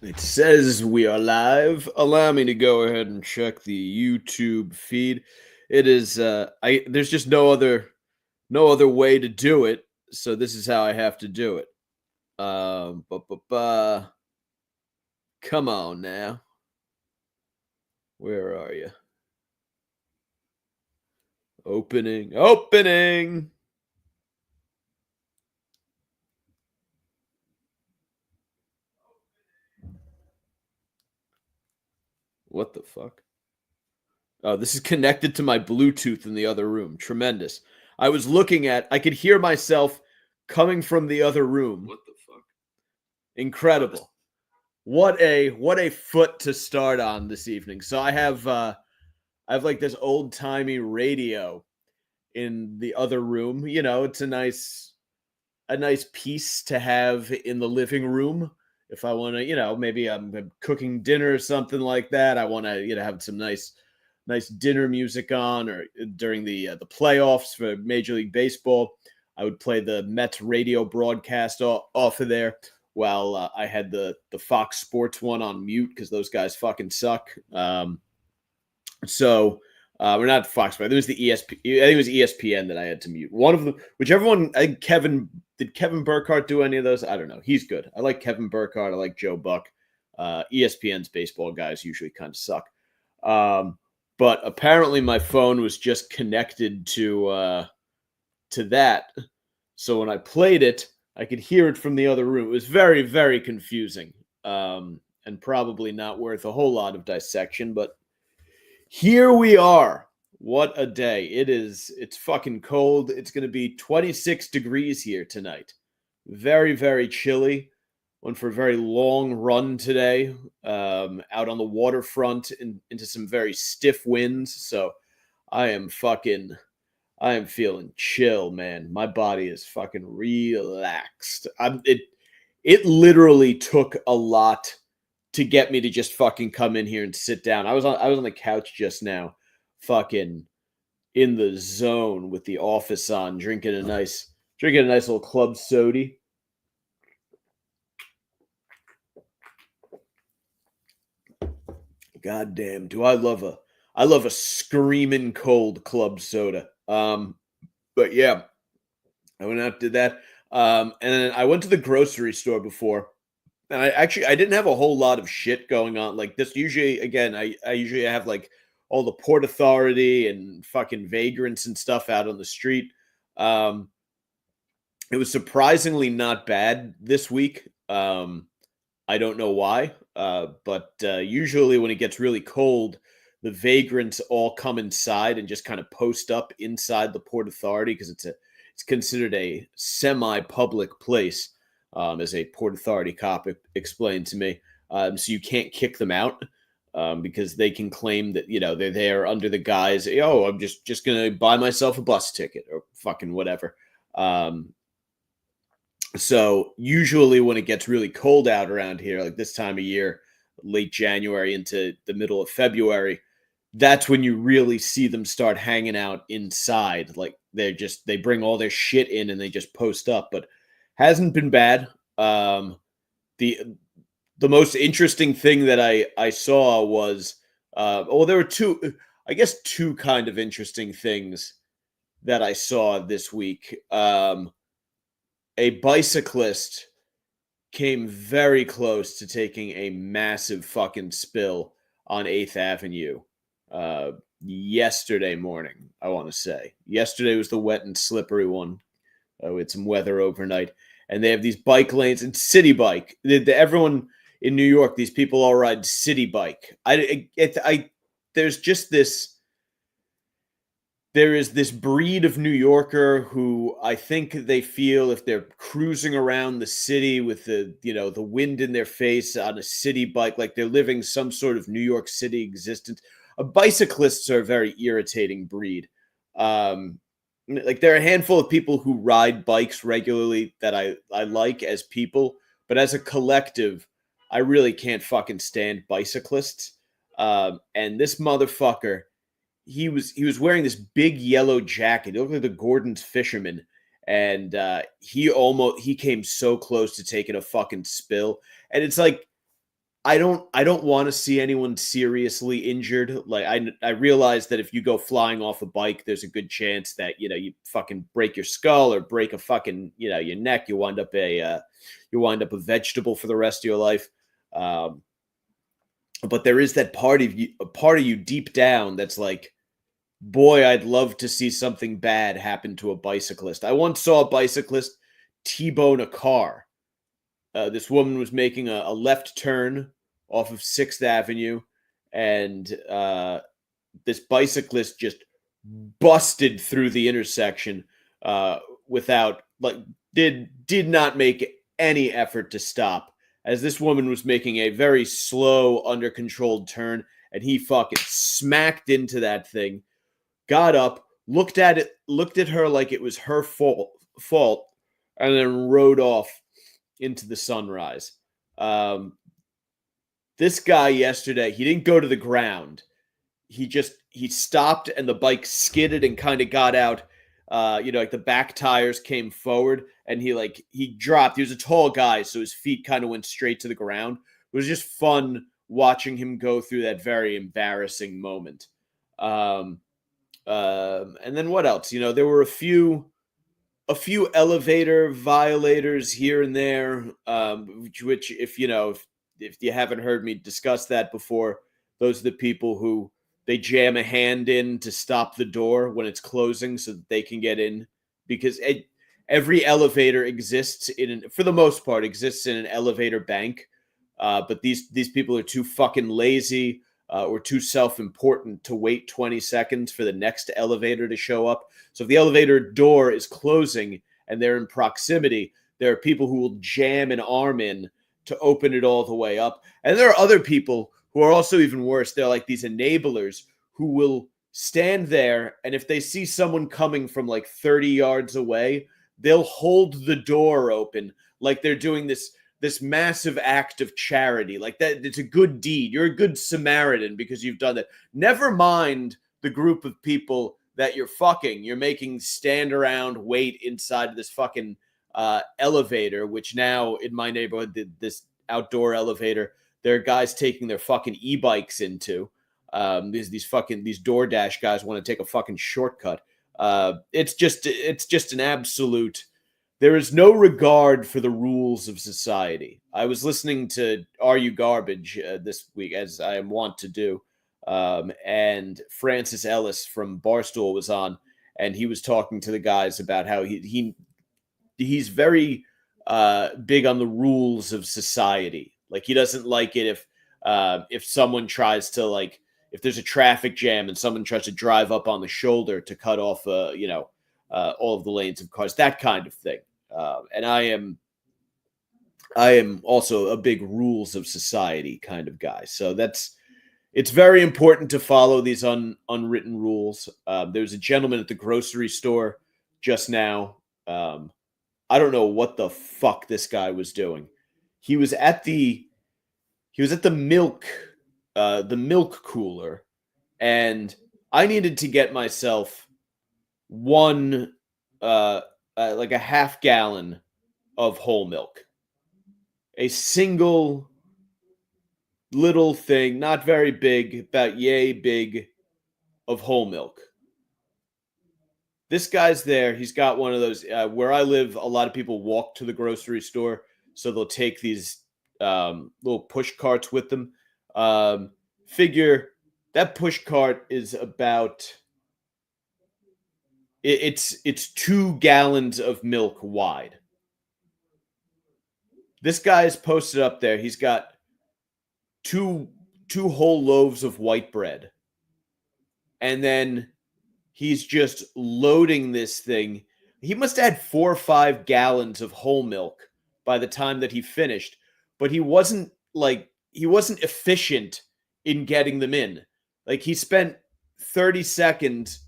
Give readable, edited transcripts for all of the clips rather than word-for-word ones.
It says we are live. Allow me to go ahead and check the YouTube feed. It is there's just no other way to do it, so this is how I have to do it. Come on now. Where are you? Opening. What the fuck? Oh, this is connected to my Bluetooth in the other room. Tremendous. I could hear myself coming from the other room. What the fuck? Incredible. What a foot to start on this evening. So I have like this old-timey radio in the other room. You know, it's a nice piece to have in the living room. If I want to, maybe I'm cooking dinner or something like that. I want to, have some nice dinner music on, or during the playoffs for Major League Baseball, I would play the Mets radio broadcast off of there while I had the Fox Sports one on mute because those guys fucking suck. So we're not Fox, but it was the ESP. I think it was ESPN that I had to mute. One of them, whichever one. Did Kevin Burkhardt do any of those? I don't know. He's good. I like Kevin Burkhardt. I like Joe Buck. ESPN's baseball guys usually kind of suck. But apparently my phone was just connected to that. So when I played it, I could hear it from the other room. It was very, very confusing, and probably not worth a whole lot of dissection, but here we are. What a day. It's fucking cold. It's going to be 26 degrees here tonight. Very, very chilly. Went for a very long run today, out on the waterfront into some very stiff winds. So I am feeling chill, man. My body is fucking relaxed. It literally took a lot to get me to just fucking come in here and sit down. I was on the couch just now, fucking in the zone with the office on, drinking a nice little club soda. God damn, do I love a screaming cold club soda. But yeah, I went out, did that. And then I went to the grocery store before. And I didn't have a whole lot of shit going on. Like this usually, again, I usually have like all the Port Authority and fucking vagrants and stuff out on the street. It was surprisingly not bad this week. I don't know why, but usually when it gets really cold, the vagrants all come inside and just kind of post up inside the Port Authority because it's considered a semi-public place. As a Port Authority cop explained to me. So you can't kick them out because they can claim that, they're there under the guise, I'm just going to buy myself a bus ticket or fucking whatever. So usually when it gets really cold out around here, like this time of year, late January into the middle of February, that's when you really see them start hanging out inside. Like they bring all their shit in and they just post up, but hasn't been bad. The most interesting thing that I saw was there were two kind of interesting things that I saw this week. A bicyclist came very close to taking a massive fucking spill on 8th Avenue yesterday morning, I want to say. Yesterday was the wet and slippery one. We had some weather overnight. And they have these bike lanes and city bike. Everyone in New York, these people all ride city bike. There's just this. There is this breed of New Yorker who I think they feel if they're cruising around the city with the wind in their face on a city bike, like they're living some sort of New York City existence. Bicyclists are a very irritating breed. Like there are a handful of people who ride bikes regularly that I like as people, but as a collective, I really can't fucking stand bicyclists. And this motherfucker, he was wearing this big yellow jacket. He looked like the Gordon's fisherman, and he came so close to taking a fucking spill. And it's like I don't want to see anyone seriously injured. Like I realize that if you go flying off a bike, there's a good chance that you fucking break your skull or break a fucking your neck. You wind up a vegetable for the rest of your life. Um, but there is that a part of you deep down that's like, boy, I'd love to see something bad happen to a bicyclist. I once saw a bicyclist T-bone a car. This woman was making a left turn off of 6th Avenue, and this bicyclist just busted through the intersection without did not make any effort to stop, as this woman was making a very slow, under controlled turn, and he fucking smacked into that thing, got up, looked at her like it was her fault, and then rode off into the sunrise. This guy yesterday, he didn't go to the ground. He stopped, and the bike skidded and kind of got out. Like the back tires came forward, and he dropped. He was a tall guy, so his feet kind of went straight to the ground. It was just fun watching him go through that very embarrassing moment. And then what else? There were a few elevator violators here and there, which if you haven't heard me discuss that before, those are the people who they jam a hand in to stop the door when it's closing so that they can get in, because every elevator for the most part exists in an elevator bank, but these people are too fucking lazy or too self-important to wait 20 seconds for the next elevator to show up. So if the elevator door is closing and they're in proximity, there are people who will jam an arm in to open it all the way up. And there are other people who are also even worse. They're like these enablers who will stand there, and if they see someone coming from like 30 yards away, they'll hold the door open like they're doing this massive act of charity. Like that, it's a good deed. You're a good Samaritan because you've done that. Never mind the group of people that you're making stand around, wait inside of this fucking elevator, which now in my neighborhood, this outdoor elevator, there are guys taking their fucking e-bikes into. These DoorDash guys want to take a fucking shortcut. It's just an absolute. There is no regard for the rules of society. I was listening to Are You Garbage this week, as I am wont to do, and Francis Ellis from Barstool was on, and he was talking to the guys about how he's very big on the rules of society. Like, he doesn't like it if someone tries to, if there's a traffic jam and someone tries to drive up on the shoulder to cut off all of the lanes of cars, that kind of thing. And I am also a big rules of society kind of guy. So it's very important to follow these unwritten rules. There's a gentleman at the grocery store just now. I don't know what the fuck this guy was doing. He was at the milk cooler, and I needed to get myself one like a half gallon of whole milk. A single little thing, not very big, about yay big, of whole milk. This guy's there. He's got one of those. Where I live, a lot of people walk to the grocery store, so they'll take these little push carts with them. Figure that push cart is about. It's 2 gallons of milk wide. This guy is posted up there. He's got two whole loaves of white bread, and then he's just loading this thing. He must have had 4 or 5 gallons of whole milk by the time that he finished, but he wasn't efficient in getting them in. Like, he spent 30 seconds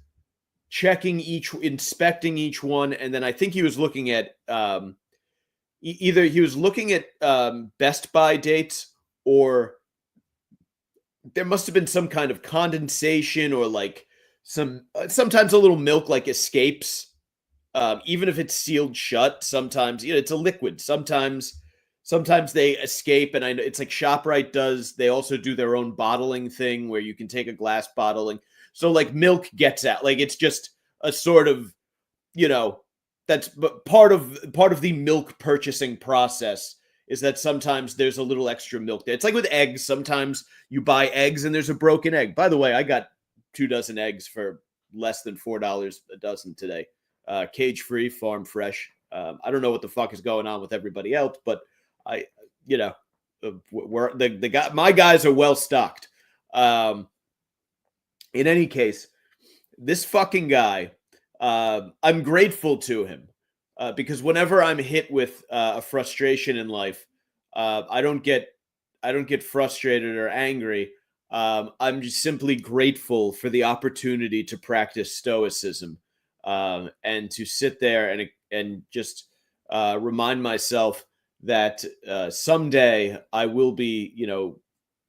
inspecting each one, and then I think he was looking at either he was looking at Best Buy dates, or there must have been some kind of condensation, or sometimes a little milk escapes, even if it's sealed shut. Sometimes it's a liquid. Sometimes sometimes they escape, and I know it's like ShopRite does. They also do their own bottling thing where you can take a glass bottling. So like milk gets out. Like it's just a sort of, you know, that's part of the milk purchasing process is that sometimes there's a little extra milk there. It's like with eggs. Sometimes you buy eggs and there's a broken egg. By the way, I got 2 dozen eggs for less than $4 a dozen today. Cage free, farm fresh. I don't know what the fuck is going on with everybody else, but I, you know, we're the guy. My guys are well stocked. In any case, this fucking guy, I'm grateful to him because whenever I'm hit with a frustration in life, I don't get frustrated or angry. I'm just simply grateful for the opportunity to practice stoicism and to sit there and just remind myself that someday I will be,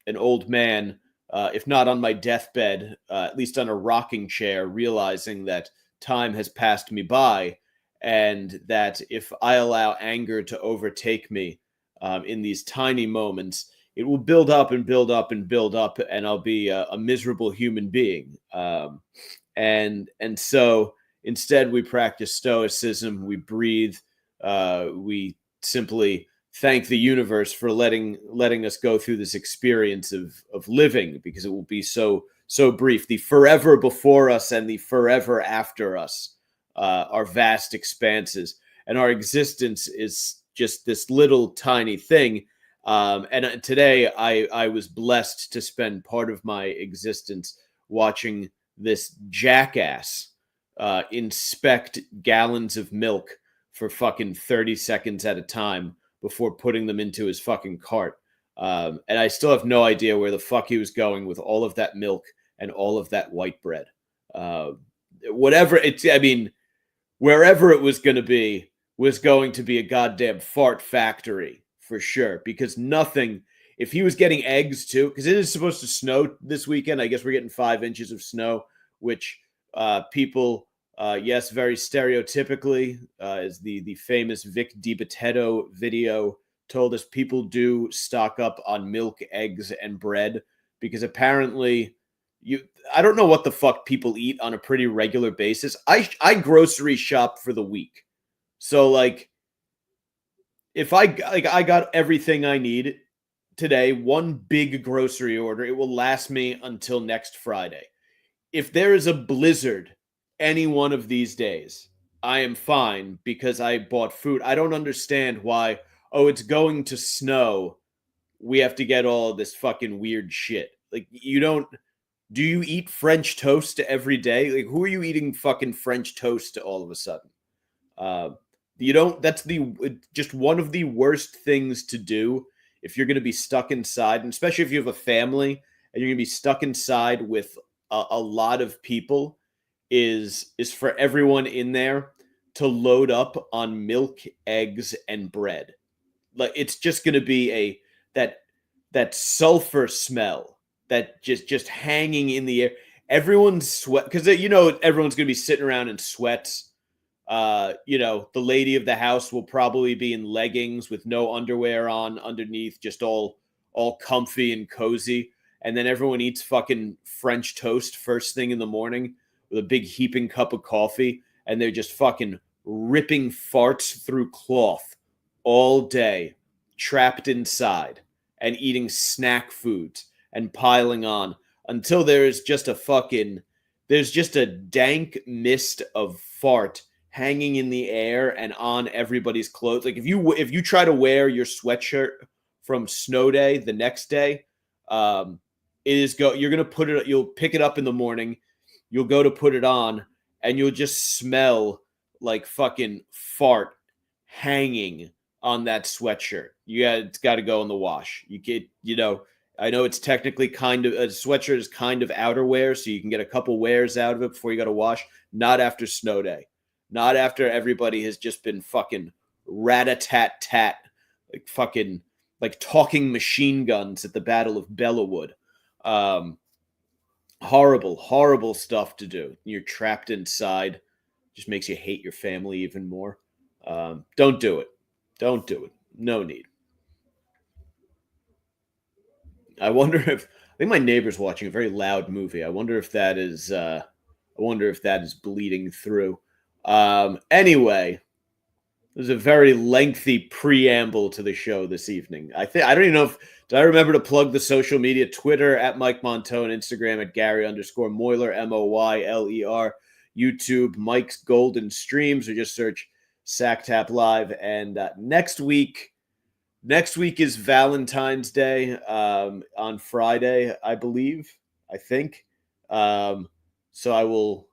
an old man, if not on my deathbed, at least on a rocking chair, realizing that time has passed me by, and that if I allow anger to overtake me in these tiny moments, it will build up and build up and build up, and I'll be a miserable human being. And so instead, we practice stoicism. We breathe. We simply thank the universe for letting us go through this experience of living, because it will be so brief. The forever before us and the forever after us are vast expanses, and our existence is just this little tiny thing. And today I was blessed to spend part of my existence watching this jackass inspect gallons of milk for fucking 30 seconds at a time before putting them into his fucking cart. And I still have no idea where the fuck he was going with all of that milk and all of that white bread. Wherever it was going to be was going to be a goddamn fart factory for sure. Because nothing, if he was getting eggs too, because it is supposed to snow this weekend. I guess we're getting 5 inches of snow, which people, yes, very stereotypically, as the famous Vic DiBitetto video told us, people do stock up on milk, eggs, and bread because apparently I don't know what the fuck people eat on a pretty regular basis. I grocery shop for the week. So like if I got everything I need today, one big grocery order, it will last me until next Friday. If there is a blizzard any one of these days, I am fine because I bought food. I don't understand why, oh, it's going to snow. We have to get all this fucking weird shit. Like, do you eat French toast every day? Like, who are you eating fucking French toast to all of a sudden? You don't, that's just one of the worst things to do if you're going to be stuck inside, and especially if you have a family and you're going to be stuck inside with a lot of people, is for everyone in there to load up on milk, eggs, and bread. Like, it's just going to be that sulfur smell that just hanging in the air. Everyone's sweat, because everyone's going to be sitting around in sweats. The lady of the house will probably be in leggings with no underwear on underneath, just all comfy and cozy. And then everyone eats fucking French toast first thing in the morning with a big heaping cup of coffee, and they're just fucking ripping farts through cloth all day, trapped inside and eating snack foods and piling on until there's just a dank mist of fart hanging in the air and on everybody's clothes. Like if you try to wear your sweatshirt from snow day the next day, you're gonna put it. You'll pick it up in the morning. You'll go to put it on, and you'll just smell like fucking fart hanging on that sweatshirt. It's got to go in the wash. I know it's technically kind of, a sweatshirt is kind of outerwear, so you can get a couple wears out of it before you got to wash. Not after snow day. Not after everybody has just been fucking rat-a-tat-tat, like fucking, like talking machine guns at the Battle of Bellawood. Horrible, horrible stuff to do. You're trapped inside. Just makes you hate your family even more. Don't do it. Don't do it. No need. I wonder if I think my neighbor's watching a very loud movie. I wonder if that is bleeding through. Anyway, there's a very lengthy preamble to the show this evening. I don't even know if did I remember to plug the social media: Twitter at Mike Montone, Instagram at Gary_Moiler, Moyler, YouTube Mike's Golden Streams, or just search Sacktap Live. And next week is Valentine's Day on Friday, I believe. I think. So I will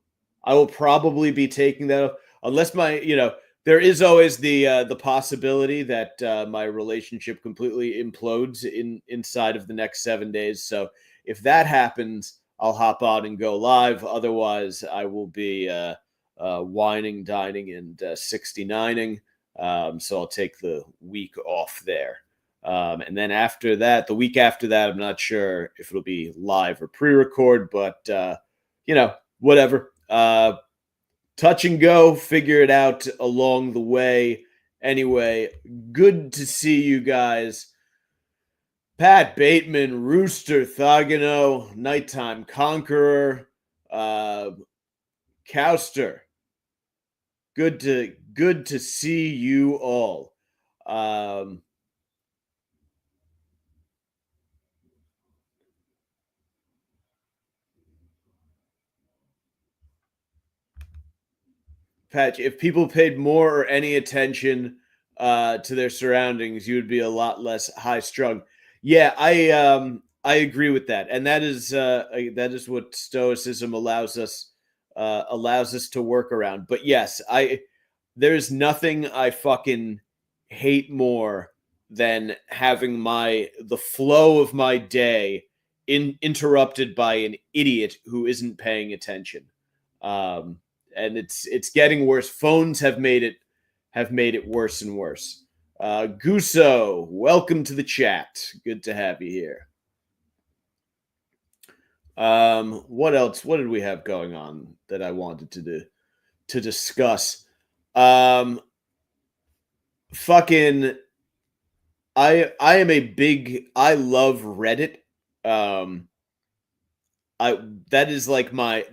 probably be taking that unless there is always the possibility that my relationship completely implodes inside of the next 7 days. So if that happens, I'll hop on and go live. Otherwise, I will be whining, dining, and 69ing. So I'll take the week off there. And then after that, the week after that, I'm not sure if it'll be live or pre-record, but whatever. Touch and go, figure it out along the way. Anyway, good to see you guys. Pat Bateman, Rooster Thagano, Nighttime Conqueror, Cowster. Good to see you all. Patch, if people paid more or any attention to their surroundings, you would be a lot less high strung. Yeah, I agree with that, and that is what stoicism allows us to work around. But yes, there's nothing I fucking hate more than having the flow of my day interrupted by an idiot who isn't paying attention. And it's getting worse. Phones have made it worse and worse. Guso, welcome to the chat. Good to have you here. What else? What did we have going on that I wanted to discuss? Fucking, I love Reddit.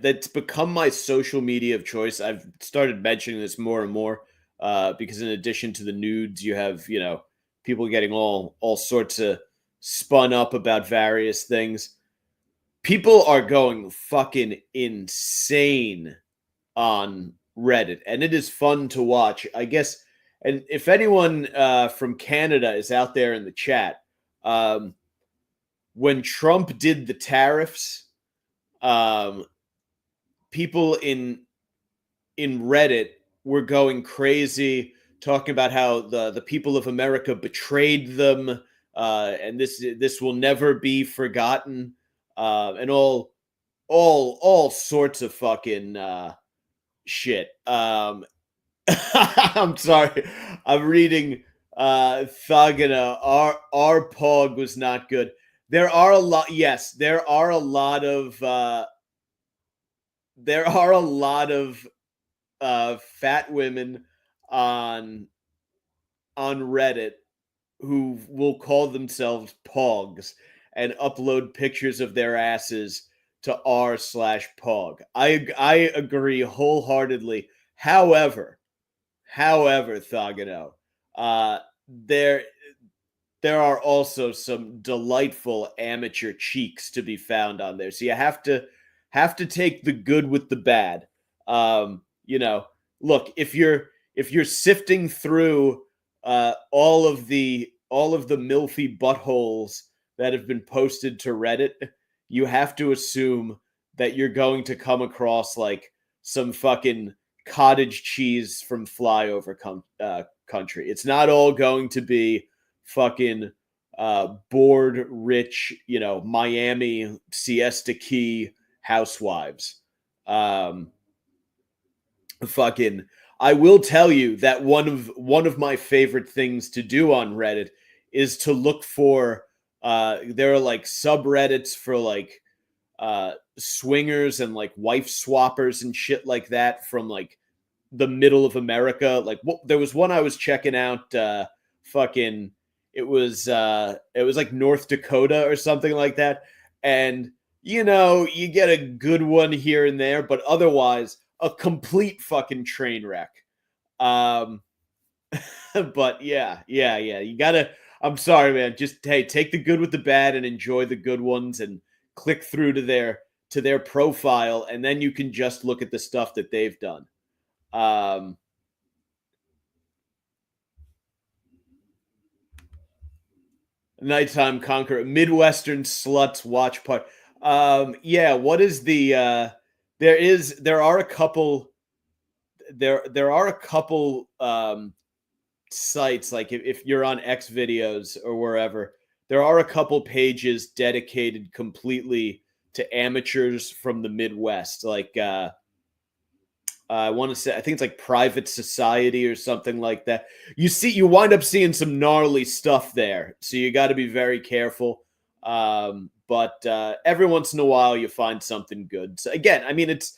That's become my social media of choice. I've started mentioning this more and more because in addition to the nudes, you have people getting all sorts of spun up about various things. People are going fucking insane on Reddit, and it is fun to watch, I guess. And if anyone from Canada is out there in the chat, when Trump did the tariffs, people in Reddit were going crazy, talking about how the people of America betrayed them, and this will never be forgotten, and all sorts of fucking shit. I'm sorry, I'm reading Thagana. Our pog was not good. There are a lot. Yes, there are a lot of fat women on Reddit who will call themselves pogs and upload pictures of their asses to r/pog. I agree wholeheartedly. However, Thagano, there are also some delightful amateur cheeks to be found on there. So you have to take the good with the bad. Look, if you're sifting through all of the milfy buttholes that have been posted to Reddit, you have to assume that you're going to come across like some fucking cottage cheese from flyover country. It's not all going to be fucking bored rich, Miami Siesta Key housewives. Fucking, I will tell you that one of my favorite things to do on Reddit is to look for there are like subreddits for like swingers and like wife swappers and shit like that from like the middle of America. Like there was one I was checking out fucking It was like North Dakota or something like that. And you know, you get a good one here and there, but otherwise a complete fucking train wreck. Um but yeah. You gotta. I'm sorry, man. Just hey, take the good with the bad and enjoy the good ones, and click through to their profile, and then you can just look at the stuff that they've done. Um, Nighttime Conqueror, Midwestern Sluts Watch Party. Yeah. What is the? There are a couple. There are a couple sites, like if you're on X videos or wherever, there are a couple pages dedicated completely to amateurs from the Midwest. Like I want to say, I think it's like Private Society or something like that. You wind up seeing some gnarly stuff there, so you got to be very careful. But every once in a while, you find something good. So again, I mean, it's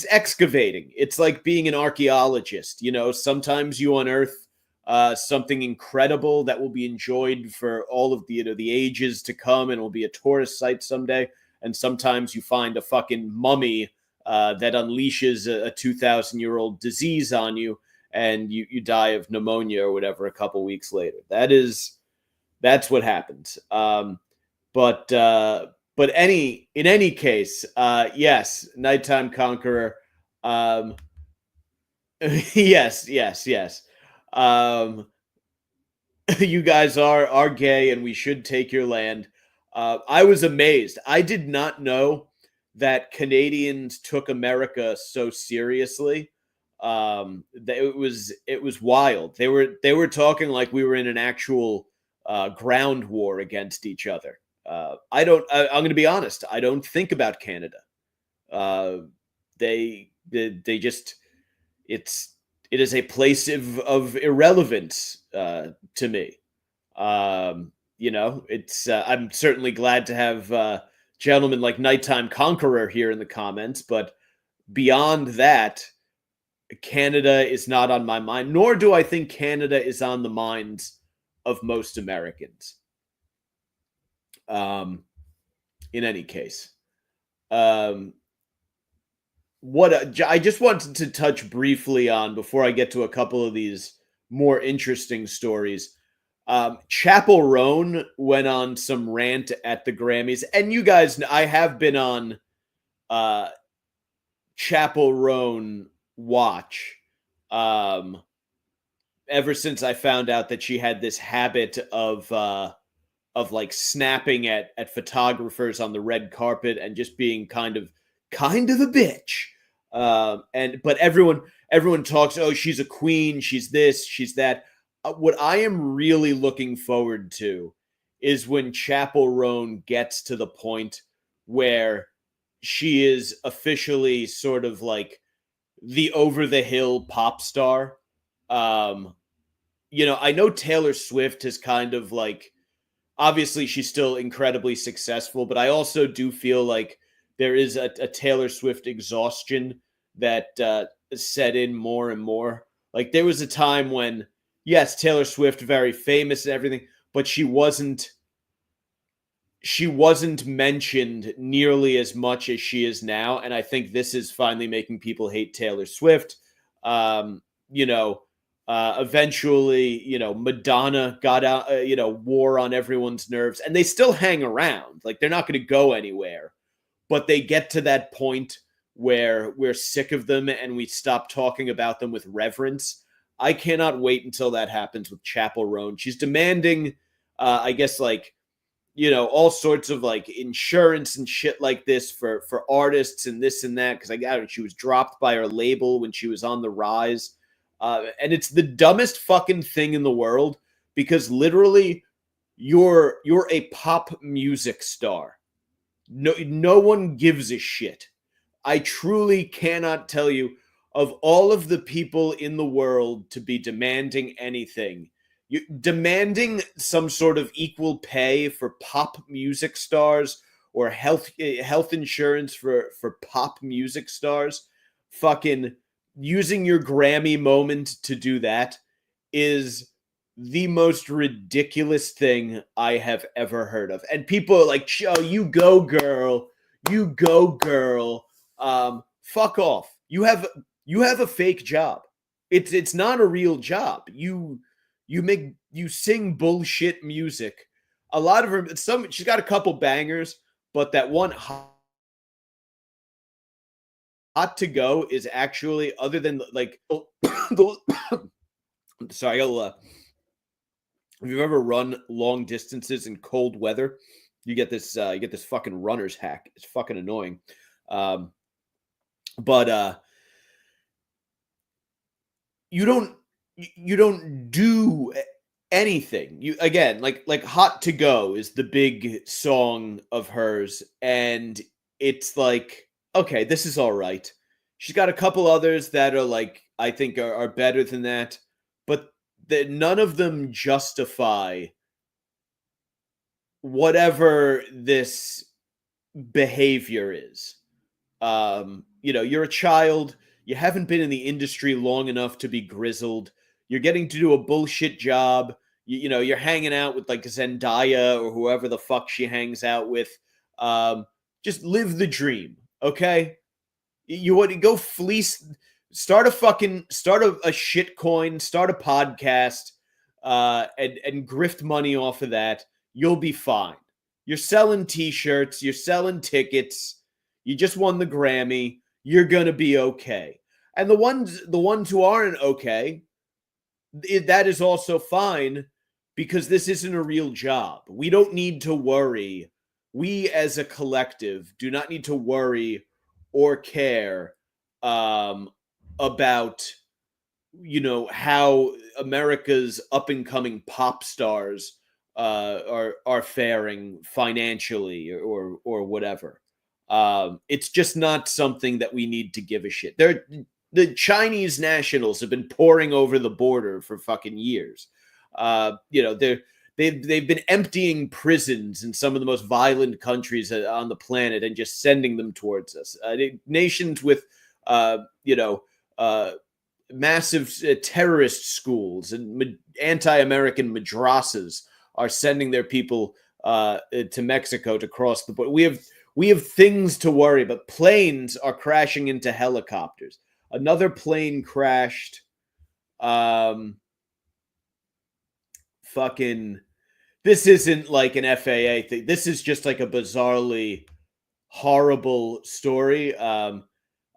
excavating. It's like being an archaeologist. You know, sometimes you unearth something incredible that will be enjoyed for all of the ages to come, and will be a tourist site someday. And sometimes you find a fucking mummy that unleashes a 2,000-year-old disease on you, and you die of pneumonia or whatever a couple weeks later. That's what happens. But in any case, yes, Nighttime Conqueror. Yes. Um, you guys are gay, and we should take your land. I was amazed. I did not know that Canadians took America so seriously. That it was wild. They were talking like we were in an actual ground war against each other. I'm going to be honest. I don't think about Canada. Uh, they just it is a place of irrelevance to me. You know, it's I'm certainly glad to have gentlemen like Nighttime Conqueror here in the comments, but beyond that, Canada is not on my mind, nor do I think Canada is on the minds of most Americans. Um, in any case, um, I just wanted to touch briefly on before I get to a couple of these more interesting stories. Chappell Roan went on some rant at the Grammys, and you guys, I have been on uh, Chappell Roan watch ever since I found out that she had this habit of like snapping at photographers on the red carpet and just being kind of a bitch. And but everyone talks, oh, she's a queen, she's this, she's that. What I am really looking forward to is when Chappell Roan gets to the point where she is officially sort of like the over the hill pop star. Um, you know, I know Taylor Swift has kind of like, obviously she's still incredibly successful, but I also do feel like there is a Taylor Swift exhaustion that set in more and more. Like there was a time when, yes, Taylor Swift very famous and everything, but she wasn't mentioned nearly as much as she is now, and I think this is finally making people hate Taylor Swift. Um, you know, eventually, you know, Madonna got out, wore on everyone's nerves, and they still hang around. Like they're not going to go anywhere, but they get to that point where we're sick of them and we stop talking about them with reverence. I cannot wait until that happens with Chappell Roan. She's demanding, I guess, like, you know, all sorts of like insurance and shit like this for artists and this and that, because I got it, she was dropped by her label when she was on the rise. And it's the dumbest fucking thing in the world, because literally you're a pop music star. No one gives a shit. I truly cannot tell you, of all of the people in the world to be demanding anything, demanding some sort of equal pay for pop music stars, or health insurance for pop music stars, fucking using your Grammy moment to do that is the most ridiculous thing I have ever heard of. And people are like, "Oh, you go, girl. You go, girl." Fuck off. You have a fake job. It's not a real job. You sing bullshit music. A lot of her she's got a couple bangers, but that one hot to go is actually, other than like sorry, if you've ever run long distances in cold weather, you get this fucking runner's hack. It's fucking annoying. Um, but you don't you don't do anything. You again, like Hot to Go is the big song of hers, and it's like, okay, this is all right. She's got a couple others that are like, I think are better than that, but none of them justify whatever this behavior is. You're a child, you haven't been in the industry long enough to be grizzled. You're getting to do a bullshit job. You're hanging out with like Zendaya or whoever the fuck she hangs out with. Just live the dream, okay? You want to go fleece, start a shit coin, start a podcast, and grift money off of that. You'll be fine. You're selling t-shirts, you're selling tickets, you just won the Grammy, you're gonna be okay. And the ones who aren't okay, that is also fine, because this isn't a real job. We don't need to worry. We as a collective do not need to worry or care about how America's up and coming pop stars are faring financially or whatever. It's just not something that we need to give a shit. The Chinese nationals have been pouring over the border for fucking years. They've been emptying prisons in some of the most violent countries on the planet and just sending them towards us. Nations with massive terrorist schools and anti-American madrasas are sending their people to Mexico to cross the border. We have things to worry about. Planes are crashing into helicopters. Another plane crashed. Fucking. This isn't like an FAA thing. This is just like a bizarrely horrible story.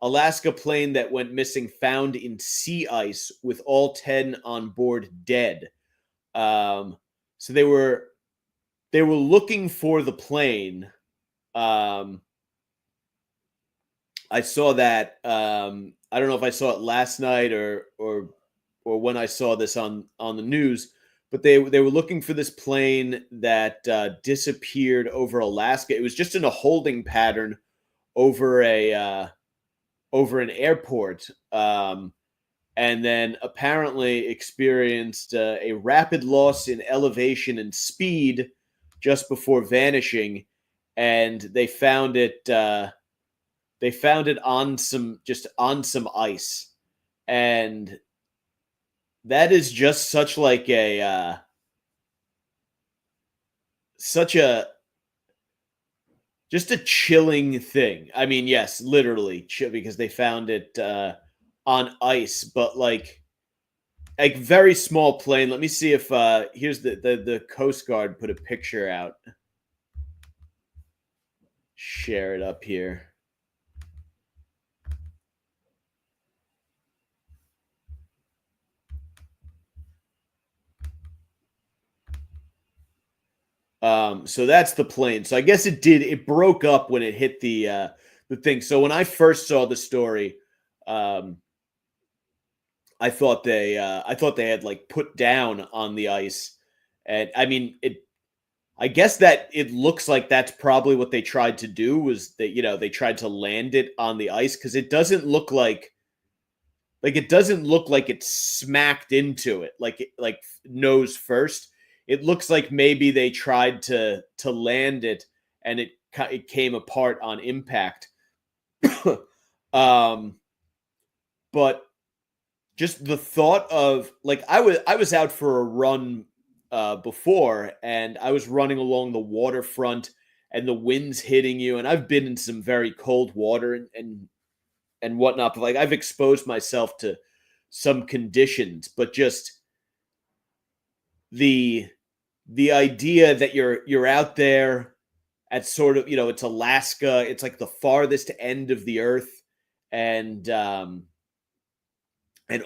Alaska plane that went missing found in sea ice with all 10 on board dead. So they were looking for the plane. I saw that. I don't know if I saw it last night or when I saw this on the news, but they were looking for this plane that disappeared over Alaska. It was just in a holding pattern over an airport, and then apparently experienced a rapid loss in elevation and speed just before vanishing, and they found it. They found it on some ice, and that is just such like a such a just a chilling thing. I mean, yes, literally chill, because they found it on ice, but like very small plane. Let me see if here's the Coast Guard put a picture out. Share it up here. So that's the plane. So I guess it broke up when it hit the thing. So when I first saw the story, I thought they had like put down on the ice. And I mean, I guess that it looks like that's probably what they tried to do, was that they tried to land it on the ice, because it doesn't look like it smacked into it like nose first. It looks like maybe they tried to land it, and it came apart on impact. But just the thought of like I was out for a run before, and I was running along the waterfront, and the wind's hitting you, and I've been in some very cold water and whatnot, but like I've exposed myself to some conditions, but just the the idea that you're out there at sort of, it's Alaska, it's like the farthest end of the earth, and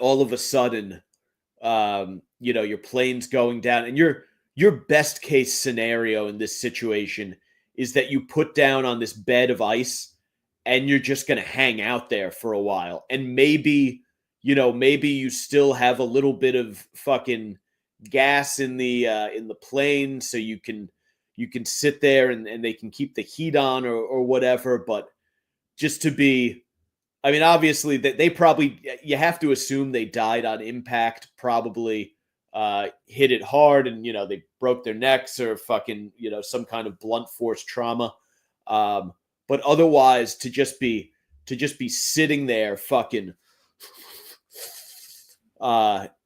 all of a sudden, your plane's going down, and your best case scenario in this situation is that you put down on this bed of ice and you're just going to hang out there for a while, and maybe you still have a little bit of fucking gas in the plane, so you can sit there, and they can keep the heat on, or whatever. But just to be, I mean, obviously that they probably, you have to assume they died on impact, probably hit it hard, and they broke their necks, or fucking some kind of blunt force trauma. But otherwise, to just be sitting there fucking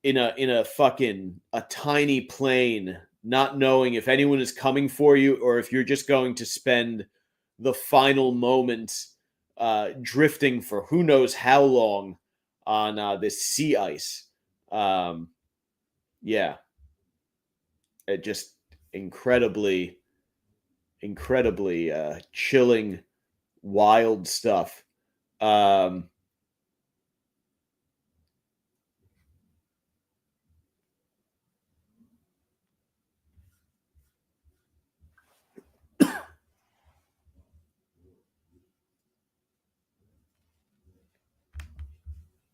in a fucking a tiny plane, not knowing if anyone is coming for you, or if you're just going to spend the final moments drifting for who knows how long on this sea ice. Yeah, it just incredibly, incredibly chilling, wild stuff. Um,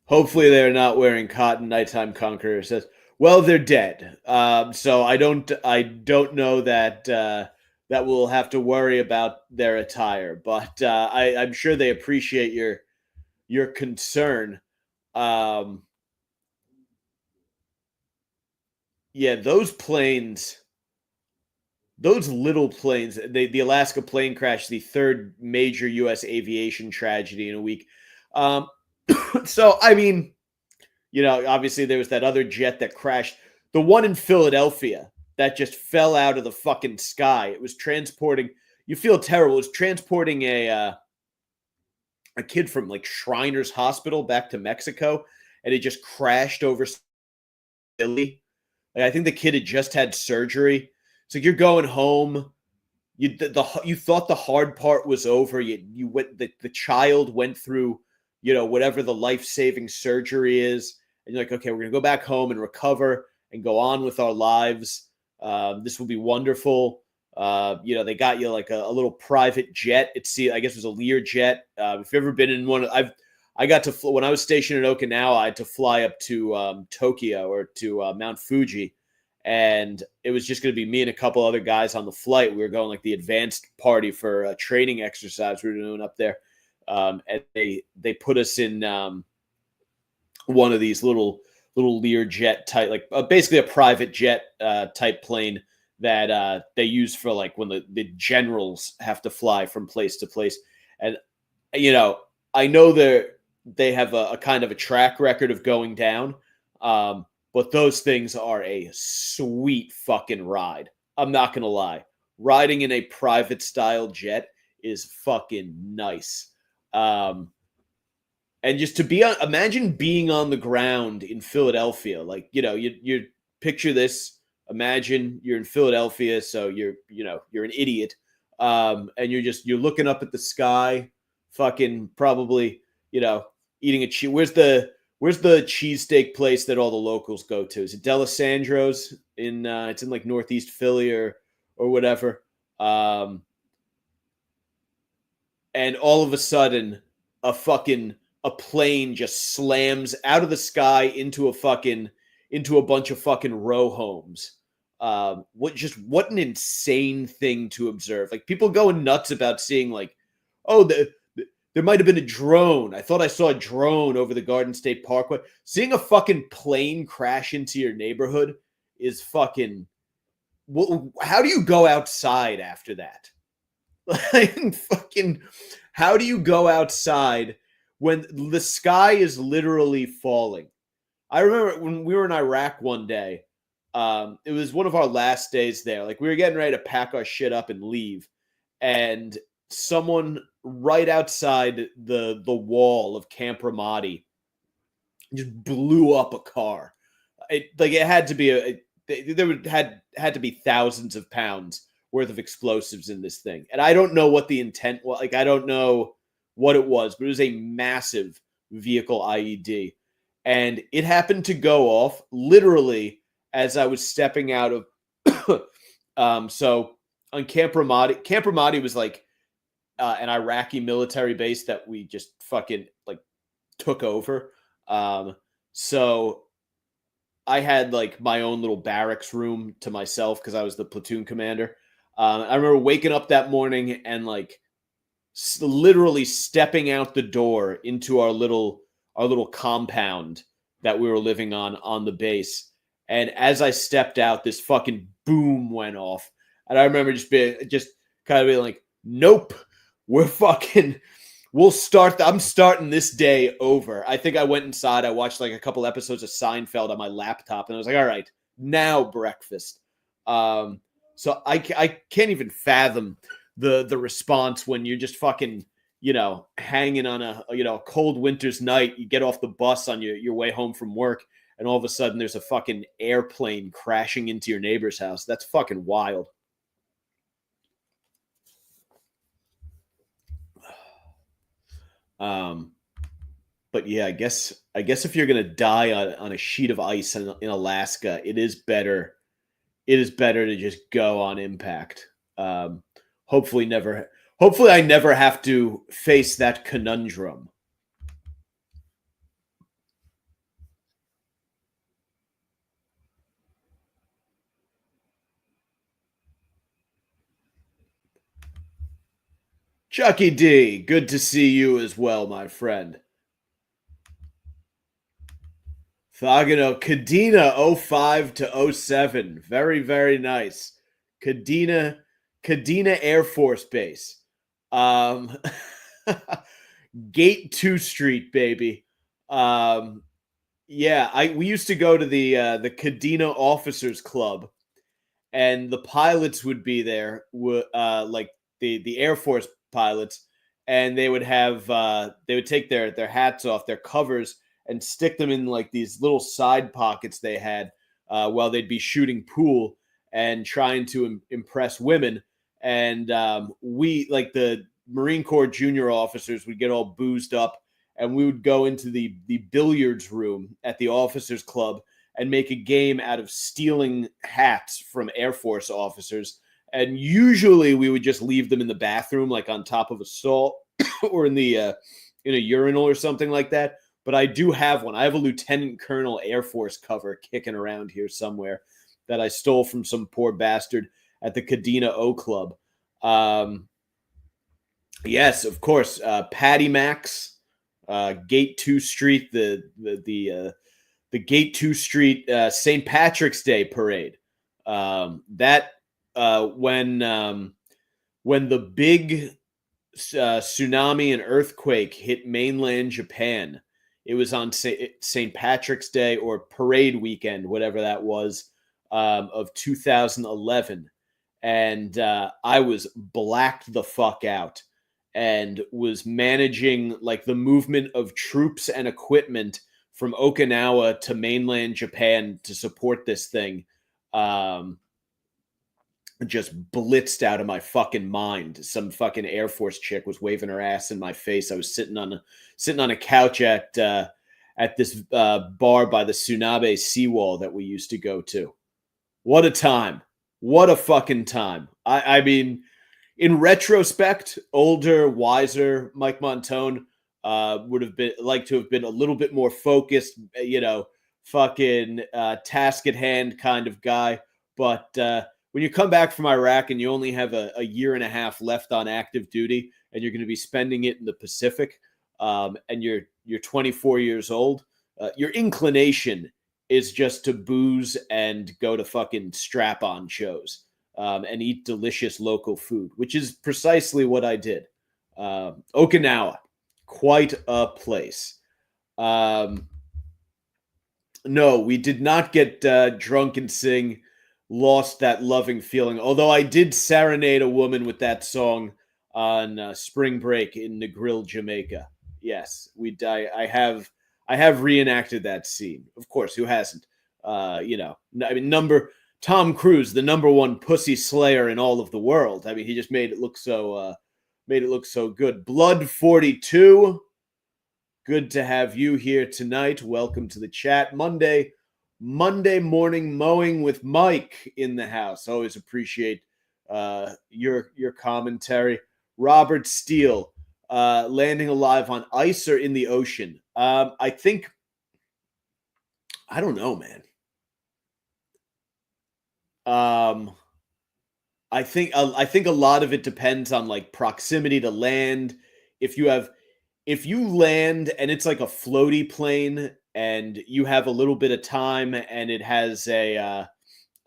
Hopefully, they're not wearing cotton. Nighttime Conqueror says, "Well, they're dead. So I don't know that that we'll have to worry about their attire, but I'm sure they appreciate your concern." Um, yeah, those little planes, the Alaska plane crash, the third major U.S. aviation tragedy in a week. Um, so I mean, obviously there was that other jet that crashed. The one in Philadelphia that just fell out of the fucking sky. It was transporting. You feel terrible. It was transporting a kid from like Shriners Hospital back to Mexico, and it just crashed over Philly. Like, I think the kid had just had surgery. So you're going home. You thought the hard part was over. You went the child went through whatever the life saving surgery is, and you're like, okay, we're gonna go back home and recover and go on with our lives. This will be wonderful. They got you like a little private jet. I guess it was a Lear jet. If you've ever been in one, I got to when I was stationed in Okinawa, I had to fly up to Tokyo, or to Mount Fuji, and it was just going to be me and a couple other guys on the flight. We were going like the advanced party for a training exercise we were doing up there, and they put us in one of these little Lear jet type, like basically a private jet type plane that they use for like when the generals have to fly from place to place. And I know they have a kind of a track record of going down. But those things are a sweet fucking ride. I'm not going to lie. Riding in a private style jet is fucking nice. And just to imagine being on the ground in Philadelphia. Like, you picture this. Imagine you're in Philadelphia, so you're an idiot. And you're looking up at the sky, fucking probably, eating a cheese. Where's the cheesesteak place that all the locals go to? Is it Delisandro's it's in like Northeast Philly or whatever. And all of a sudden, a plane just slams out of the sky into a bunch of fucking row homes. What an insane thing to observe. Like, people going nuts about seeing like, oh, there might have been a drone. I thought I saw a drone over the Garden State Parkway. Seeing a fucking plane crash into your neighborhood is fucking. How do you go outside after that? Like, fucking, how do you go outside when the sky is literally falling? I remember when we were in Iraq one day. It was one of our last days there. Like we were getting ready to pack our shit up and leave, and someone right outside the wall of Camp Ramadi just blew up a car. It had to be there would had to be thousands of pounds worth of explosives in this thing, and I don't know what the intent was. Like I don't know what it was, but it was a massive vehicle IED, and it happened to go off literally as I was stepping out of. So on Camp Ramadi was like an Iraqi military base that we just fucking like took over. So I had like my own little barracks room to myself because I was the platoon commander. I remember waking up that morning and like literally stepping out the door into our little compound that we were living on the base. And as I stepped out, this fucking boom went off. And I remember just kind of being like, nope, we're fucking, I'm starting this day over. I think I went inside. I watched like a couple episodes of Seinfeld on my laptop and I was like, all right, now breakfast. So I can't even fathom the response when you're just fucking, hanging on a cold winter's night. You get off the bus on your way home from work, and all of a sudden there's a fucking airplane crashing into your neighbor's house. That's fucking wild. But yeah, I guess if you're gonna die on a sheet of ice in Alaska, it is better to just go on impact. Hopefully I never have to face that conundrum. Chucky D, good to see you as well, my friend. Thagano, Kadena 05 to 07. Very, very nice. Kadena Air Force Base. Gate 2 Street, baby. Yeah, we used to go to the Kadena Officers Club, and the pilots would be there, like the Air Force pilots, and they would have they would take their hats off, their covers, and stick them in like these little side pockets they had while they'd be shooting pool and trying to impress women. And we, like the Marine Corps junior officers, would get all boozed up, and we would go into the billiards room at the officers club and make a game out of stealing hats from Air Force officers. And usually we would just leave them in the bathroom, like on top of a stall or in a urinal or something like that. But I do have one. I have a Lieutenant Colonel Air Force cover kicking around here somewhere that I stole from some poor bastard at the Kadena O Club. Yes, of course. Patty Max, Gate 2 Street, the Gate 2 Street St. Patrick's Day parade. When the big tsunami and earthquake hit mainland Japan, it was on St. Patrick's Day or parade weekend, whatever that was, of 2011. And I was blacked the fuck out and was managing like the movement of troops and equipment from Okinawa to mainland Japan to support this thing. Just blitzed out of my fucking mind. Some fucking Air Force chick was waving her ass in my face. I was sitting on a couch at this bar by the Tsunabe seawall that we used to go to. What a time. What a fucking time. I mean, in retrospect, older, wiser Mike Montone would have been like to have been a little bit more focused, fucking task at hand kind of guy. But when you come back from Iraq and you only have a year and a half left on active duty, and you're going to be spending it in the Pacific, and you're 24 years old, your inclination is just to booze and go to fucking strap-on shows and eat delicious local food, which is precisely what I did. Okinawa, quite a place. No, we did not get drunk and sing "Lost That Loving Feeling." Although I did serenade a woman with that song on spring break in Negril, Jamaica. Yes, I have reenacted that scene. Of course, who hasn't? I mean, Tom Cruise, the number one pussy slayer in all of the world. I mean, he just made it look so good. Blood 42. Good to have you here tonight. Welcome to the chat. Monday morning mowing with Mike in the house. Always appreciate your commentary. Robert Steele, landing alive on ice or in the ocean. I don't know, man. I think a lot of it depends on like proximity to land. If you land and it's like a floaty plane and you have a little bit of time and it has a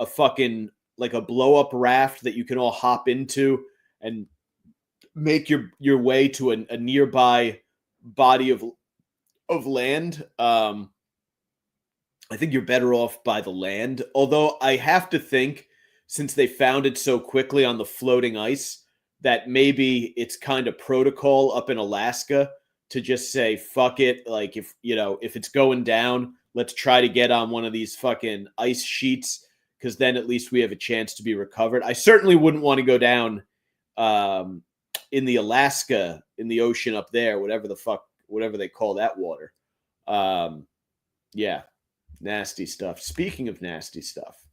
fucking like a blow up raft that you can all hop into and make your way to a nearby body of land, I think you're better off by the land. Although I have to think, since they found it so quickly on the floating ice, that maybe it's kind of protocol up in Alaska to just say fuck it. Like if it's going down, let's try to get on one of these fucking ice sheets, because then at least we have a chance to be recovered. I certainly wouldn't want to go down in the Alaska, in the ocean up there, whatever they call that water. Yeah. Nasty stuff. Speaking of nasty stuff,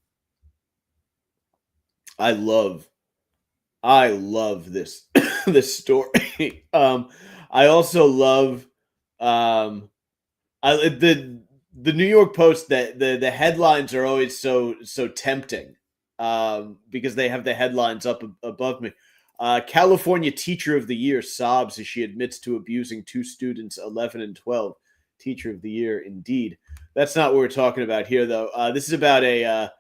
I love this this story. I also love the New York Post. That the headlines are always so tempting because they have the headlines up above me. California Teacher of the Year sobs as she admits to abusing two students, 11 and 12. Teacher of the Year, indeed. That's not what we're talking about here, though. This is about a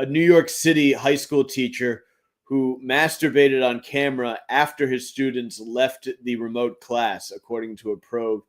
New York City high school teacher who masturbated on camera after his students left the remote class, according to a probe.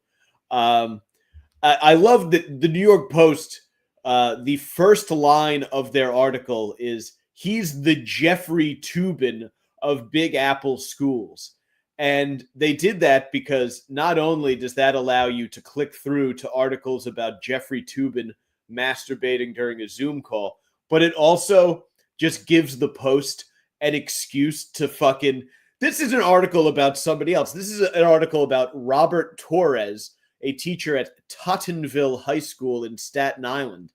I love that the New York Post, the first line of their article is, "He's the Jeffrey Toobin of Big Apple schools." And they did that because not only does that allow you to click through to articles about Jeffrey Toobin masturbating during a Zoom call, but it also just gives the Post an excuse to fucking... This is an article about somebody else. This is an article about Robert Torres, a teacher at Tottenville High School in Staten Island.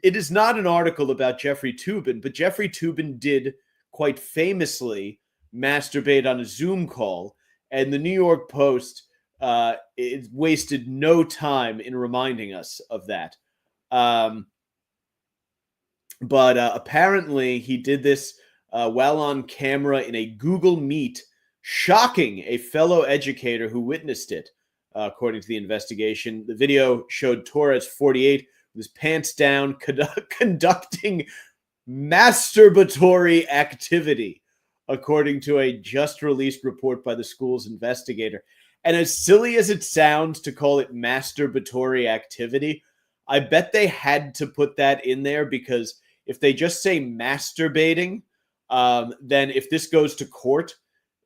It is not an article about Jeffrey Toobin, but Jeffrey Toobin did quite famously masturbate on a Zoom call, and the New York Post it wasted no time in reminding us of that. But apparently he did this while on camera in a Google Meet, shocking a fellow educator who witnessed it, according to the investigation. The video showed Torres, 48, with his pants down, conducting masturbatory activity, according to a just-released report by the school's investigator. And as silly as it sounds to call it masturbatory activity, I bet they had to put that in there because if they just say masturbating, then if this goes to court,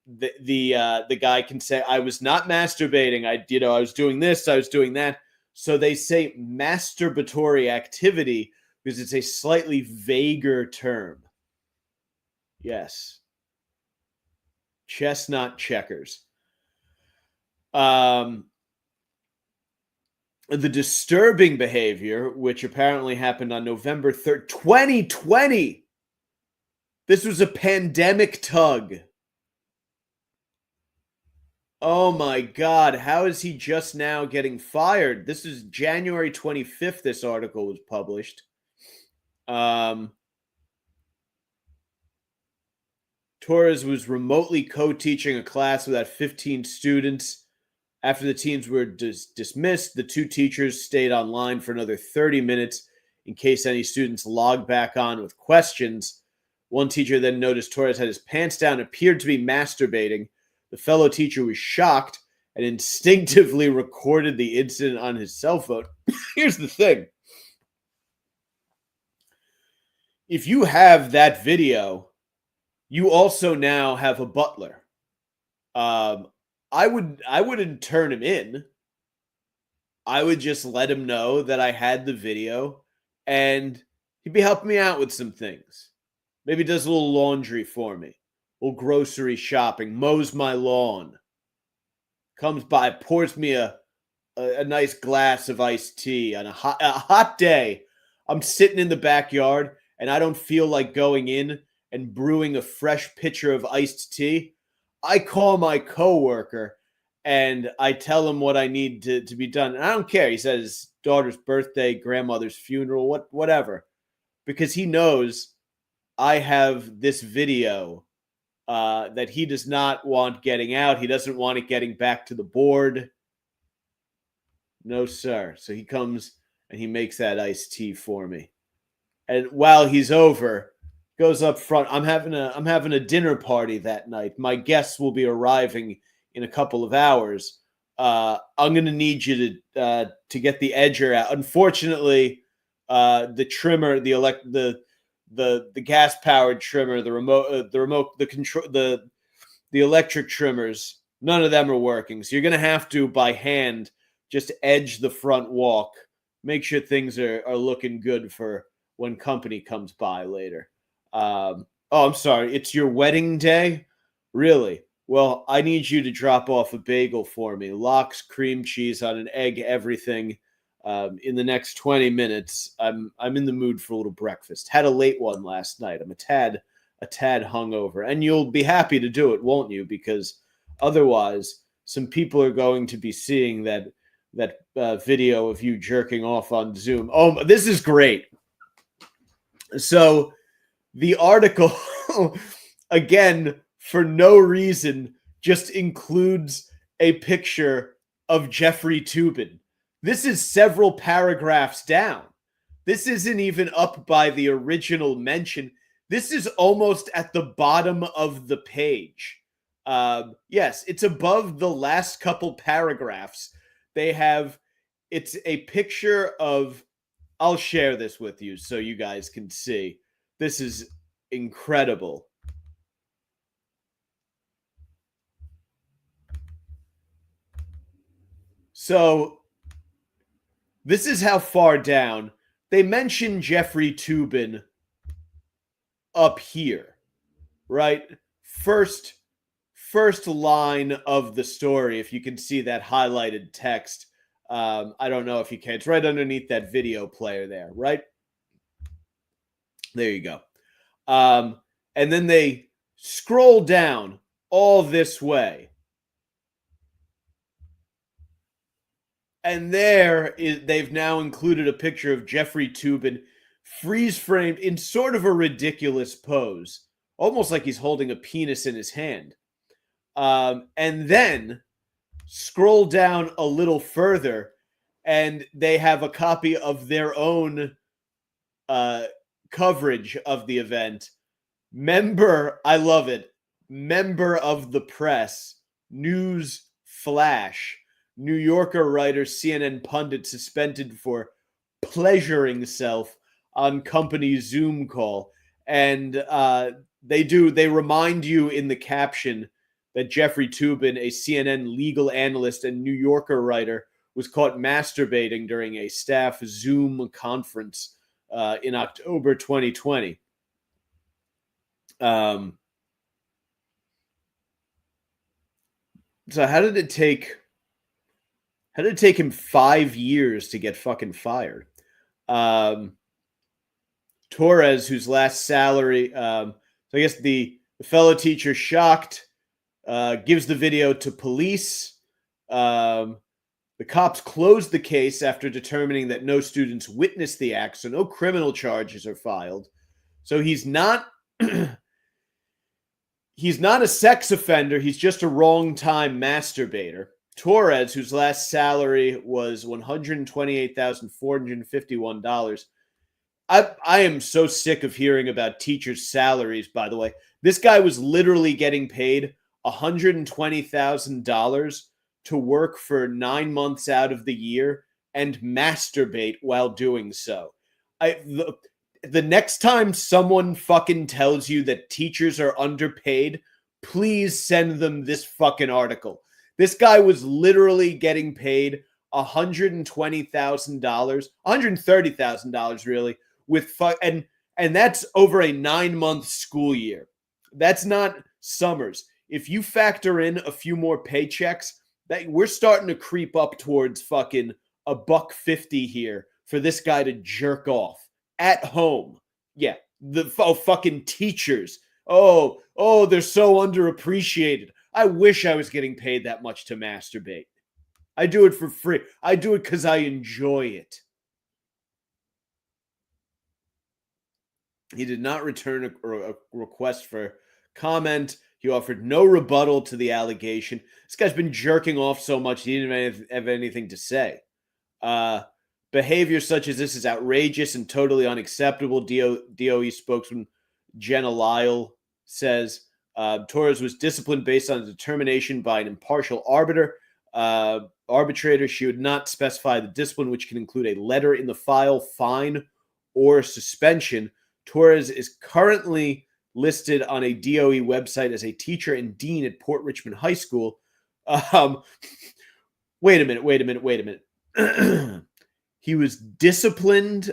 the guy can say, "I was not masturbating. I was doing this. I was doing that." So they say masturbatory activity because it's a slightly vaguer term. Yes. Chestnut checkers. The disturbing behavior, which apparently happened on November 3rd, 2020. This was a pandemic tug. Oh my God. How is he just now getting fired? This is January 25th. This article was published. Torres was remotely co-teaching a class with about 15 students. After the teens were dismissed, the two teachers stayed online for another 30 minutes in case any students logged back on with questions. One teacher then noticed Torres had his pants down and appeared to be masturbating. The fellow teacher was shocked and instinctively recorded the incident on his cell phone. Here's the thing. if you have that video, you also now have a butler. I wouldn't turn him in. I would just let him know that I had the video and he'd be helping me out with some things. Maybe does a little laundry for me, a little grocery shopping, mows my lawn, comes by, pours me a nice glass of iced tea on a hot day. I'm sitting in the backyard and I don't feel like going in and brewing a fresh pitcher of iced tea. I call my coworker and I tell him what I need to be done. And I don't care. He says his daughter's birthday, grandmother's funeral, whatever. Because he knows I have this video that he does not want getting out. He doesn't want it getting back to the board. No, sir. So he comes and he makes that iced tea for me. And while he's over, goes up front. I'm having a dinner party that night. My guests will be arriving in a couple of hours. I'm gonna need you to get the edger out. Unfortunately, the trimmer, the gas powered trimmer, the electric trimmers, none of them are working. So you're gonna have to by hand just edge the front walk. Make sure things are looking good for when company comes by later. Oh, I'm sorry. It's your wedding day? Really? Well, I need you to drop off a bagel for me. Lox, cream cheese on an egg, everything. In the next 20 minutes, I'm in the mood for a little breakfast. Had a late one last night. I'm a tad hungover, and you'll be happy to do it, won't you? Because otherwise, some people are going to be seeing that video of you jerking off on Zoom. Oh, this is great. So the article, again, for no reason, just includes a picture of Jeffrey Toobin. This is several paragraphs down. This isn't even up by the original mention. This is almost at the bottom of the page. Yes, it's above the last couple paragraphs. It's a picture of, I'll share this with you so you guys can see. This is incredible. So this is how far down. They mention Jeffrey Toobin up here, right? First line of the story, if you can see that highlighted text. I don't know if you can. It's right underneath that video player there, right? There you go. And then they scroll down all this way. And they've now included a picture of Jeffrey Toobin freeze-framed in sort of a ridiculous pose, almost like he's holding a penis in his hand. And then scroll down a little further, and they have a copy of their own coverage of the event. I love it. Member of the press, news flash. New Yorker writer, CNN pundit suspended for pleasuring self on company Zoom call. And they remind you in the caption that Jeffrey Toobin, a CNN legal analyst and New Yorker writer, was caught masturbating during a staff Zoom conference in October 2020. So how did it take him 5 years to get fucking fired? Torres, whose last salary, so I guess the fellow teacher shocked, gives the video to police. The cops closed the case after determining that no students witnessed the act, so no criminal charges are filed. So he's not he's not a sex offender. He's just a wrong-time masturbator. Torres, whose last salary was $128,451. I am so sick of hearing about teachers' salaries, by the way. This guy was literally getting paid $120,000 to work for 9 months out of the year and masturbate while doing so. the next time someone fucking tells you that teachers are underpaid, please send them this fucking article. This guy was literally getting paid $120,000, $130,000 really, and that's over a 9-month school year. That's not summers. If you factor in a few more paychecks, that we're starting to creep up towards fucking $150 here for this guy to jerk off at home. Yeah, fucking teachers. Oh, they're so underappreciated. I wish I was getting paid that much to masturbate. I do it for free. I do it because I enjoy it. He did not return a request for comment. He offered no rebuttal to the allegation. This guy's been jerking off so much he didn't even have anything to say. Behavior such as this is outrageous and totally unacceptable, DOE spokesman Jenna Lyle says. Torres was disciplined based on a determination by an impartial arbitrator. She would not specify the discipline, which can include a letter in the file, fine, or suspension. Torres is currently listed on a DOE website as a teacher and dean at Port Richmond High School. Wait a minute. He was disciplined.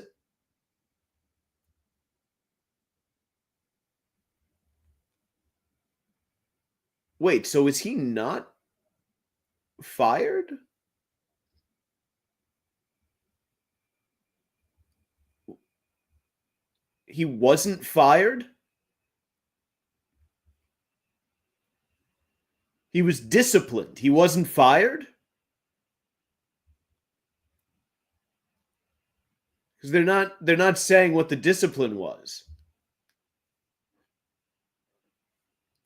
Wait, so is he not fired? He wasn't fired? He was disciplined. He wasn't fired? Because they're not saying what the discipline was.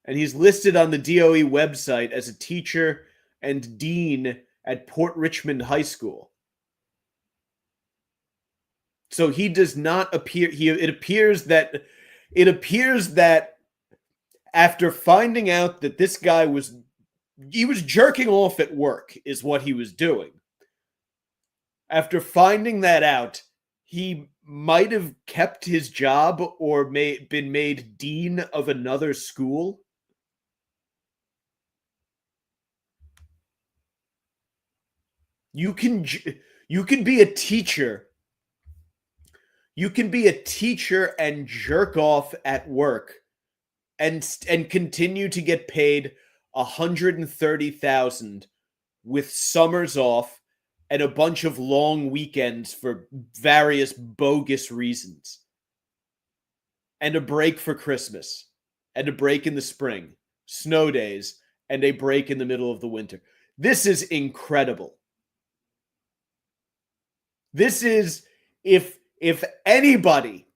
And he's listed on the DOE website as a teacher and dean at Port Richmond High School. So he does not appear. It appears that after finding out that this guy was jerking off at work, is what he was doing. After finding that out, he might have kept his job or been made dean of another school. You can be a teacher. You can be a teacher and jerk off at work and continue to get paid $130,000 with summers off and a bunch of long weekends for various bogus reasons. And a break for Christmas. And a break in the spring. Snow days. And a break in the middle of the winter. This is incredible. This is, if anybody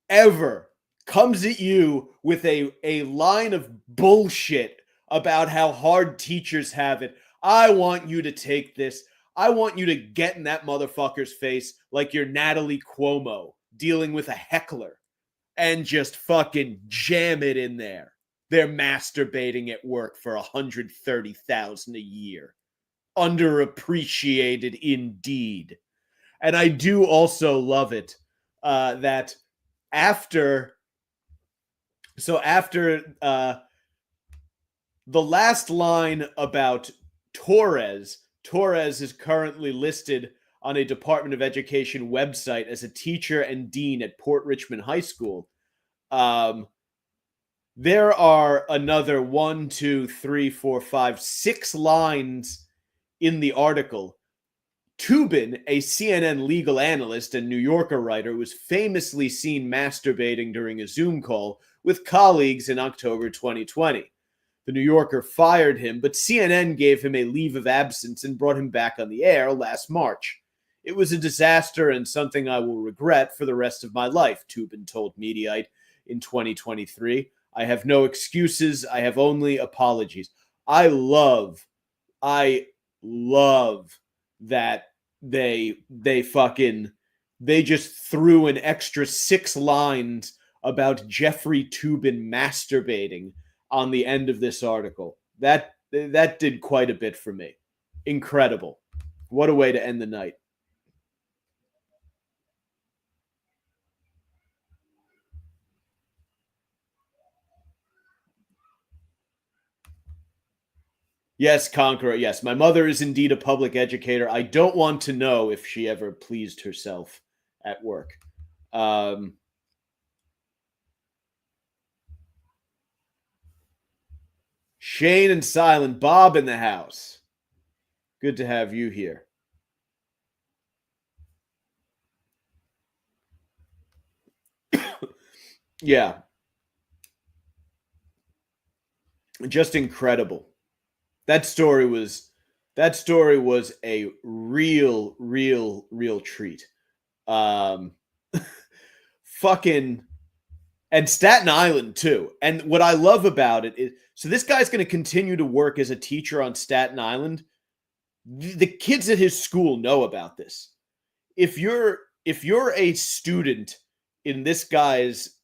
ever comes at you with a line of bullshit about how hard teachers have it, I want you to take this. I want you to get in that motherfucker's face like you're Natalie Cuomo dealing with a heckler and just fucking jam it in there. They're masturbating at work for $130,000 a year. Underappreciated indeed. And I do also love it that after the last line about Torres is currently listed on a Department of Education website as a teacher and dean at Port Richmond High School. There are another 6 lines in the article. Tubin, a CNN legal analyst and New Yorker writer, was famously seen masturbating during a Zoom call with colleagues in October 2020. The New Yorker fired him, but CNN gave him a leave of absence and brought him back on the air last March. It was a disaster and something I will regret for the rest of my life, Tubin told Mediaite in 2023. I have no excuses. I have only apologies. I love that they just threw an extra 6 lines about Jeffrey Tubin masturbating on the end of this article. That did quite a bit for me. Incredible. What a way to end the night. Yes, Conqueror. Yes, my mother is indeed a public educator. I don't want to know if she ever pleased herself at work. Um, Shane and Silent Bob in the house. Good to have you here. Yeah, just incredible. That story was a real treat. Um, fucking and Staten Island too. And what I love about it is, so this guy's going to continue to work as a teacher on Staten Island. The kids at his school know about this. If you're a student in this guy's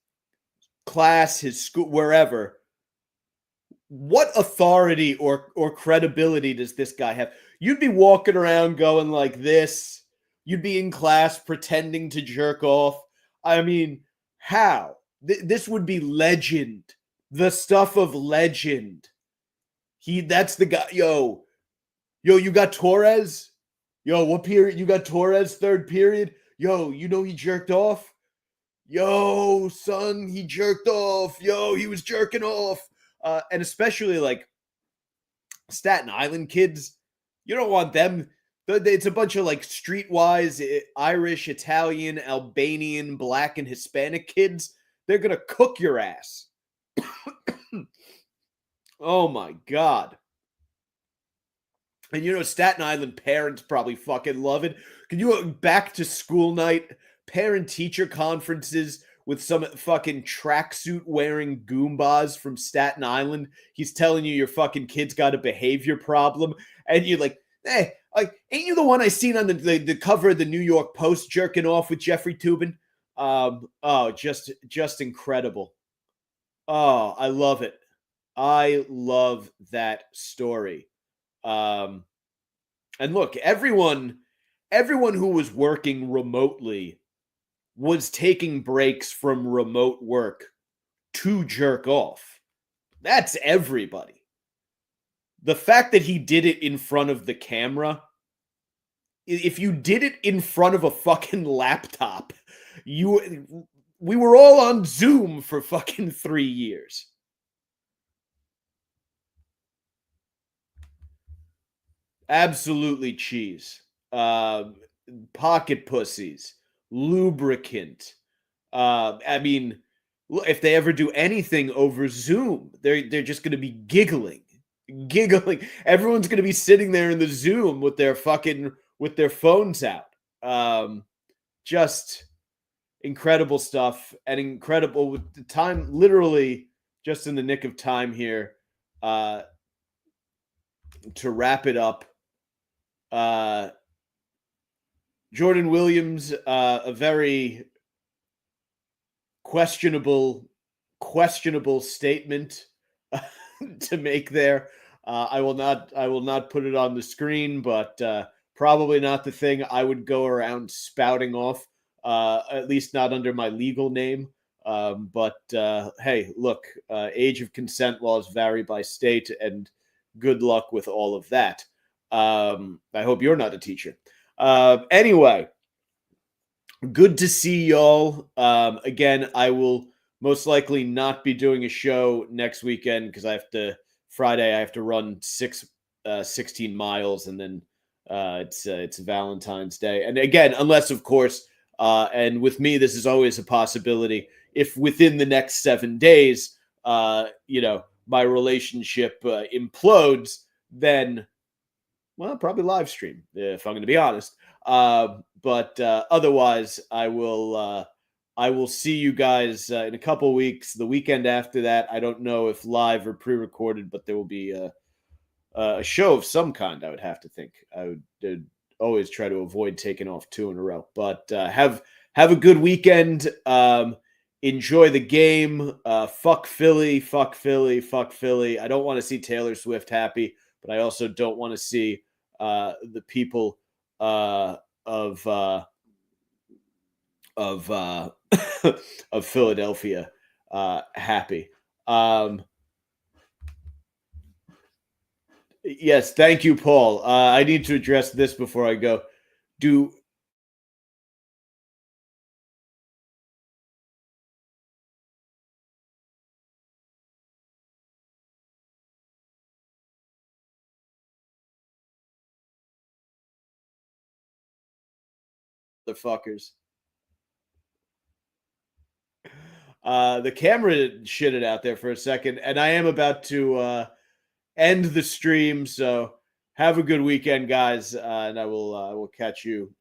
class, his school, wherever, what authority or credibility does this guy have? You'd be walking around going like this. You'd be in class pretending to jerk off. I mean, how? This would be legend. The stuff of legend. That's the guy. Yo, you got Torres? Yo, what period? You got Torres, third period? Yo, you know he jerked off? Yo, son, he jerked off. Yo, he was jerking off. And especially like Staten Island kids, you don't want them. It's a bunch of like streetwise Irish, Italian, Albanian, Black, and Hispanic kids. They're going to cook your ass. Oh my God. And Staten Island parents probably fucking love it. Can you back to school night, parent teacher conferences with some fucking tracksuit wearing Goombas from Staten Island? He's telling you your fucking kid's got a behavior problem. And you're like, ain't you the one I seen on the cover of the New York Post jerking off with Jeffrey Toobin? Just incredible. Oh, I love it. I love that story. And look, everyone who was working remotely was taking breaks from remote work to jerk off. That's everybody. The fact that he did it in front of the camera, if you did it in front of a fucking laptop, we were all on Zoom for fucking 3 years. Absolutely cheese. Pocket pussies, lubricant. I mean, if they ever do anything over Zoom, they're just going to be giggling. Everyone's going to be sitting there in the Zoom with their phones out. Just incredible stuff, and incredible with the time, literally just in the nick of time here, to wrap it up. Jordan Williams, a very questionable statement to make there. I will not put it on the screen, but probably not the thing I would go around spouting off. At least not under my legal name. But hey, look, age of consent laws vary by state, and good luck with all of that. I hope you're not a teacher. Anyway, good to see y'all. Again, I will most likely not be doing a show next weekend because Friday I have to run 16 miles, and then it's Valentine's Day. And again, unless of course, and with me, this is always a possibility. If within the next 7 days, my relationship implodes, then, well, probably live stream, if I'm going to be honest. But otherwise, I will see you guys in a couple weeks. The weekend after that, I don't know if live or pre-recorded, but there will be a show of some kind. I would have to think. I would always try to avoid taking off 2 in a row. But have a good weekend. Enjoy the game. Fuck Philly. Fuck Philly. Fuck Philly. I don't want to see Taylor Swift happy, but I also don't want to see the people of of Philadelphia happy. Yes, thank you, Paul. I need to address this before I go. Do the fuckers? The camera shitted out there for a second, and I am about to end the stream. So have a good weekend, guys, and I will catch you